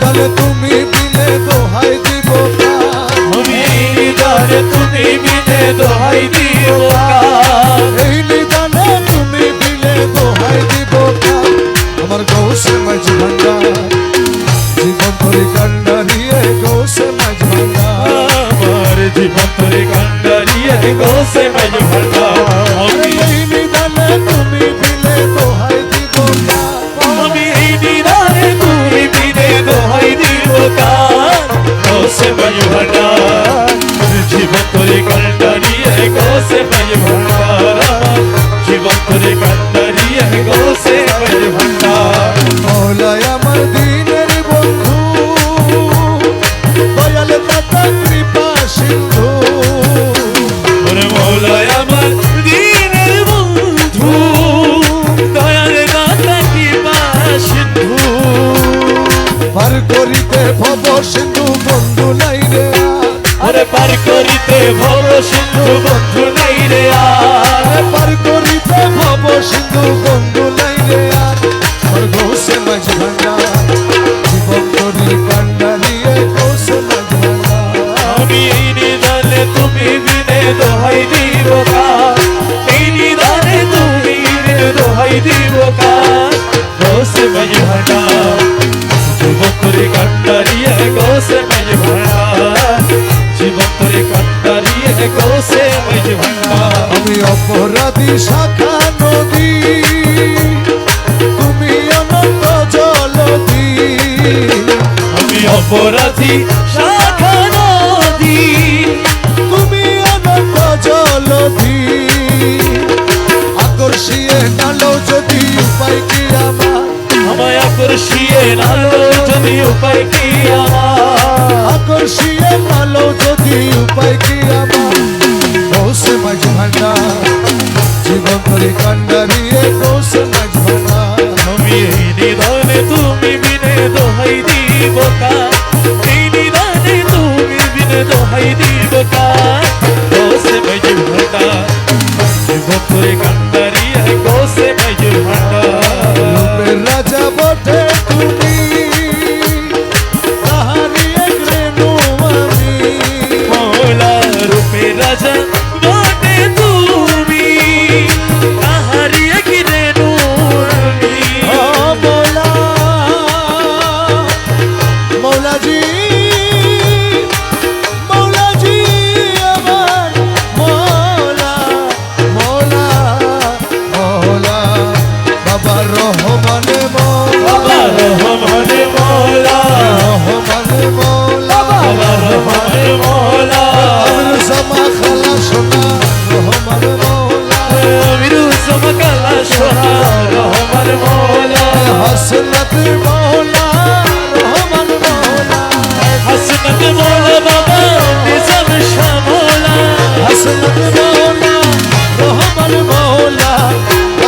নিদানে তুমি বিনে দোহাই দিব কার, আমি এই নিদানে তুমি বিনে দোহাই দিব কার, এই নিদানে তুমি বিনে দোহাই দিব কার। আমার গৌসে মাঝ ভান্ডার জীবন ধরে কান্ডারিয়ে গৌসে মাঝ ভান্ডার, আমার জীবন ধরে কান্ডারিয়ে গৌসে মাঝ ভান্ডার। এই নিদানে তুমি বিনে দোহাই দিব কার, আমি এই নিদানে তুমি বিনে দোহাই দিব কার, গৌসে মাঝ ভান্ডার। জীবন ধরে কান্ডারিয়ে গৌসে মাঝ ভান্ডার, জীবন ধরে কান্ডারিয়ে গৌসে মাঝ ভান্ডার। মৌলায় আমার দিনের বন্ধু দয়াল দাতা কৃপা সিন্ধু, ওরে মৌলায় আমার দিনের বন্ধু দয়াল দাতা কৃপা সিন্ধু, পার করিতে ভব সিন্ধু বন্ধু নাই রে আর, ওরে পার করিতে ভব সিন্ধু বন্ধু নাই রে আর, পার করিতে ভব সিন্ধু বন্ধু নাই রে আর। আমার গৌসে মাঝ ভান্ডার জীবন ধরে কান্ডারিয়ে গৌসে মাঝ ভান্ডার, আমি এই নিদানে তুমি বিনে দোহাই দিব কার, এই নিদানে তুমি বিনে দোহাই দিব কার, গৌসে মাঝ ভান্ডার। জীবন ধরে কান্ডারিয়ে গৌসে মাঝ ভান্ডার, জীবন ধরে কান্ডারিয়ে গৌসে মাঝ ভান্ডার। আমি অপরাধী শাখা নদী তুমি অনন্ত জলধি, আমি অপরাধী শাখা নদী, তুমি অনন্ত জলধি, আকর্ষিয়ে নালো যদি উপায় কি আমার, আমায় আকর্ষিয়ে নালো যদি উপায় কি আমার, আকর্ষিয়ে নালো যদি উপায় কি আমার। গৌসে মাঝ ভান্ডার জীবন ধরে কান্ডারিয়ে গৌসে মাঝ ভান্ডার, আমি এই নিদানে তুমি বিনে দোহাই দিব কার, এই নিদানে তুমি বিনে দোহাই দিব কার, গৌসে মাঝ ভান্ডার। জীবন ধরে কান্ডারিয়ে গৌসে মাঝ ভান্ডার। রূপের রাজা বটে তুমি তাহারি এক রেণু আমি, মৌলা রূপে রাজা বটে তুমি, তাহারি এক রেণু আমি। ও মৌলা মৌলাজি মৌলাজি আমার মৌলা মৌলা মৌলা বাবা রহমানে বাবা রহমানে মৌলা, রহমানে মৌলা বাবা রহমানে মৌলা, আমির জামা খালা সোনা রহমানে মৌলা, আমিরু সমকালা সোনা রহমান মৌলা, হাসনাতে